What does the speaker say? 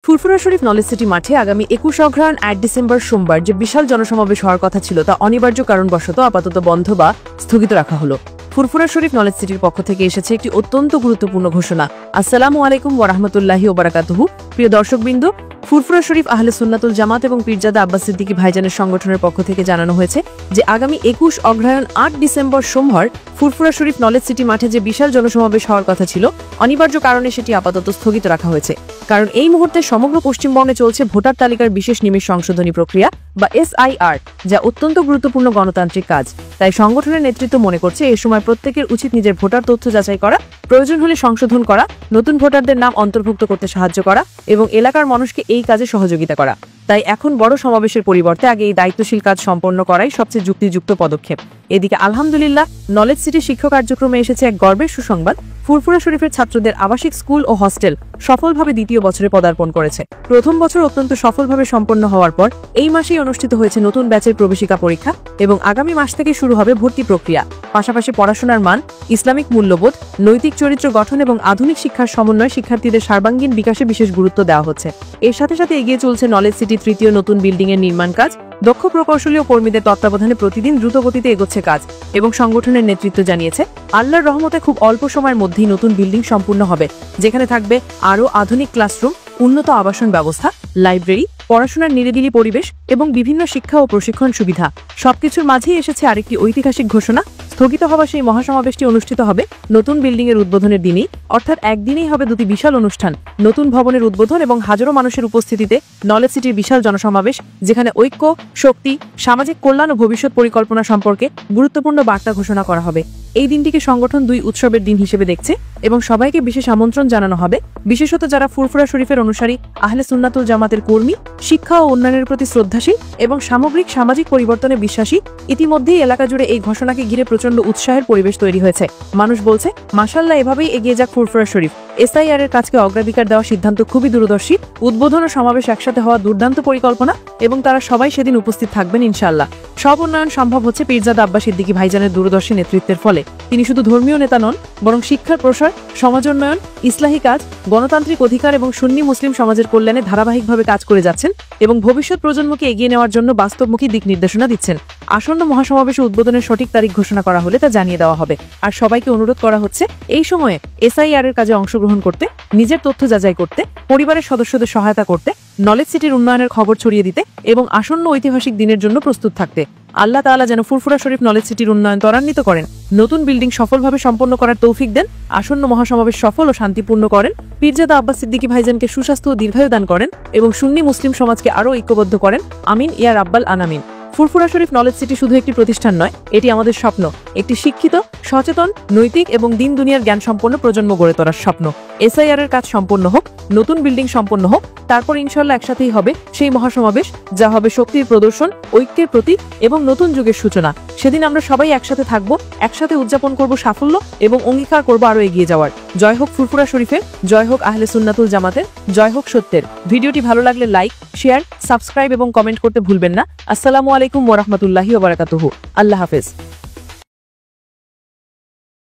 Furfura Sharif knowledge city মাঠে আগামী ২১ অগ্রহায়ণ ৮ December সোমবার যে বিশাল জনসমাবেশ হওয়ার কথা ছিল তা অনিবার্য কারণবশত আপাতত বন্ধ বা স্থগিত রাখা হলো। ফুরফুরা শরীফ নলেজ সিটির পক্ষ থেকে এসেছে একটি অত্যন্ত গুরুত্বপূর্ণ ঘোষণা। আসসালামু আলাইকুম ওয়া রাহমাতুল্লাহি ওয়া বারাকাতুহু। প্রিয় দর্শকবৃন্দ, ফুরফুরা শরীফ আহলে সুন্নাতুল জামাত এবং পীরজাদা আব্বাস সিদ্দিকী ভাইজানের সংগঠনের পক্ষ থেকে জানানো হয়েছে যে আগামী ২১ অগ্রহায়ণ ৮ ডিসেম্বর সোমবার ফুরফুরা শরীফ নলেজ সিটি মাঠে যে বিশাল জনসমাবেশ হওয়ার কথা ছিল অনিবার্য কারণে সেটি আপাতত স্থগিত রাখা হয়েছে। কারণ এই মুহূর্তে সমগ্র পশ্চিমবঙ্গে চলছে ভোটার তালিকার বিশেষ নিমেষ সংশোধনী প্রক্রিয়া বা SIR, যা অত্যন্ত গুরুত্বপূর্ণ গণতান্ত্রিক কাজ। তাই সংগঠনের নেতৃত্ব মনে করছে এই সময় প্রত্যেকের উচিত নিজের ভোটার তথ্য যাচাই করা, প্রয়োজন হলে সংশোধন করা, নতুন ভোটারদের নাম অন্তর্ভুক্ত করতে সাহায্য করা এবং এলাকার মানুষকে এই কাজে সহযোগিতা করা। তাই এখন বড় সমাবেশের পরিবর্তে আগে এই দায়িত্বশীল কাজ সম্পন্ন করাই সবচেয়ে যুক্তিযুক্ত পদক্ষেপ। এদিকে আলহামদুলিল্লাহ, নলেজ সিটি শিক্ষা কার্যক্রমে এসেছে এক গর্বের সুসংবাদ। ফুরফুরা শরীফের ছাত্রদের আবাসিক স্কুল ও হস্টেল সফলভাবে দ্বিতীয় বছরে পদার্পণ করেছে। প্রথম বছর অত্যন্ত সফলভাবে সম্পন্ন হওয়ার পর এই মাসেই অনুষ্ঠিত হয়েছে নতুন ব্যাচের প্রবেশিকা পরীক্ষা এবং আগামী মাস থেকে শুরু হবে ভর্তি প্রক্রিয়া। পাশাপাশি পড়াশোনার মান, ইসলামিক মূল্যবোধ, নৈতিক চরিত্র গঠন এবং আধুনিক শিক্ষার সমন্বয়ে শিক্ষার্থীদের সর্বাঙ্গীন বিকাশে বিশেষ গুরুত্ব দেওয়া হচ্ছে। এর সাথে সাথে এগিয়ে চলছে নলেজ সিটি তৃতীয় নতুন বিল্ডিং এর নির্মাণ কাজ। দক্ষ প্রকৌশলী ও কর্মীদের তত্ত্বাবধানে প্রতিদিন দ্রুত গতিতে এগোচ্ছে কাজ এবং সংগঠনের নেতৃত্ব জানিয়েছে আল্লাহর রহমতে খুব অল্প সময়ের মধ্যেই নতুন বিল্ডিং সম্পূর্ণ হবে, যেখানে থাকবে আরও আধুনিক ক্লাসরুম, উন্নত আবাসন ব্যবস্থা, লাইব্রেরি, পড়াশোনার নিরিবিলি পরিবেশ এবং বিভিন্ন শিক্ষা ও প্রশিক্ষণ সুবিধা। সবকিছুর মাঝেই এসেছে আরেকটি ঐতিহাসিক ঘোষণা। স্থগিত হওয়া সেই মহাসমাবেশটি অনুষ্ঠিত হবে নতুন বিল্ডিং এর উদ্বোধনের দিনেই, অর্থাৎ একদিনেই হবে দুটি বিশাল অনুষ্ঠান, নতুন ভবনের উদ্বোধন এবং হাজারো মানুষের উপস্থিতিতে নলেজ সিটির বিশাল জনসমাবেশ, যেখানে ঐক্য, শক্তি, সামাজিক কল্যাণ ও ভবিষ্যৎ পরিকল্পনা সম্পর্কে গুরুত্বপূর্ণ বার্তা ঘোষণা করা হবে। এই দিনটিকে সংগঠন দুই উৎসবের দিন হিসেবে দেখছে এবং সবাইকে বিশেষ আমন্ত্রণ জানানো হবে, বিশেষত যারা ফুরফুরা শরীফের অনুসারী, আহলে সুন্নাতুল জামাতের কর্মী, শিক্ষা ও উন্নয়নের প্রতি শ্রদ্ধাশীল এবং সামগ্রিক সামাজিক পরিবর্তনে বিশ্বাসী। ইতিমধ্যেই এলাকা জুড়ে এই ঘোষণাকে ঘিরে প্রচন্ড উৎসাহের পরিবেশ তৈরি হয়েছে। মানুষ বলছে, মাশাআল্লাহ, এভাবেই এগিয়ে যাক ফুরফুরা শরীফ। SIR এর কাজকে অগ্রাধিকার দেওয়া সিদ্ধান্ত খুবই দূরদর্শী। উদ্বোধন ও সমাবেশ একসাথে হওয়া দুর্দান্ত পরিকল্পনা এবং তারা সবাই সেদিন উপস্থিত থাকবেন ইনশাআল্লাহ। সব উন্নয়ন সম্ভব হচ্ছে পীরজাদা আব্বাস সিদ্দিকী ভাইজানের দূরদর্শী নেতৃত্বের ফলে। তিনি শুধু ধর্মীয় নেতা নন, বরং শিক্ষার প্রসার, সমাজ উন্নয়ন, ইসলাহি কাজ, গণতান্ত্রিক অধিকার এবং সুন্নি মুসলিম সমাজের কল্যাণে ধারাবাহিকভাবে কাজ করে যাচ্ছেন এবং ভবিষ্যৎ প্রজন্মকে এগিয়ে নেওয়ার জন্য বাস্তবমুখী দিক নির্দেশনা দিচ্ছেন। আসন্ন মহাসমাবেশে উদ্বোধনের সঠিক তারিখ ঘোষণা করা হলে তা জানিয়ে দেওয়া হবে। আর সবাইকে অনুরোধ করা হচ্ছে এই সময়ে SIR এর কাজে অংশগ্রহণ করতে, নিজের তথ্য যাচাই করতে, পরিবারের সদস্যদের সহায়তা করতে, নলেজ সিটির উন্নয়নের খবর ছড়িয়ে দিতে এবং আসন্ন ঐতিহাসিক দিনের জন্য প্রস্তুত থাকতে। আল্লাহ তাআলা যেন ফুরফুরা শরীফ নলেজ সিটির উন্নয়ন ত্বরান্বিত করেন, নতুন বিল্ডিং সফলভাবে সম্পন্ন করার তৌফিক দেন, আসন্ন মহাসমাবেশ সফল ও শান্তিপূর্ণ করেন, পীরজাদা আব্বাস সিদ্দিকী ভাইজানকে সুস্বাস্থ্য ও দীর্ঘায়ু দান করেন এবং সুন্নি মুসলিম সমাজকে আরও ঐক্যবদ্ধ করেন। আমিন ইয়া রাব্বাল আলামিন। ফুরফুরা শরীফ নলেজ সিটি শুধু একটি প্রতিষ্ঠান নয়, এটি আমাদের স্বপ্ন, একটি শিক্ষিত, সচেতন, নৈতিক এবং দিন দুনিয়ার জ্ঞান সম্পন্ন প্রজন্ম গড়ে তোলার স্বপ্ন। SIR এর কাজ সম্পন্ন হোক, নতুন বিল্ডিং সম্পন্ন হোক, তারপর ইনশাআল্লাহ একসাথেই হবে সেই মহাসমাবেশ, যা হবে শক্তির প্রদর্শন, ঐক্যের প্রতীক এবং নতুন যুগের সূচনা। সেদিন আমরা সবাই একসাথে থাকবো, একসাথে উদযাপন করব সাফল্য এবং অঙ্গীকার করব আরও এগিয়ে যাওয়ার। জয় হোক ফুরফুরা শরীফের, জয় হোক আহলে সুন্নাতুল জামাতের, জয় হোক সত্যের। ভিডিওটি ভালো লাগলে লাইক, শেয়ার, সাবস্ক্রাইব এবং কমেন্ট করতে ভুলবেন না। আসসালামু আলাইকুম ওয়া রাহমাতুল্লাহি ওয়া বারাকাতুহু। আল্লাহ হাফেজ।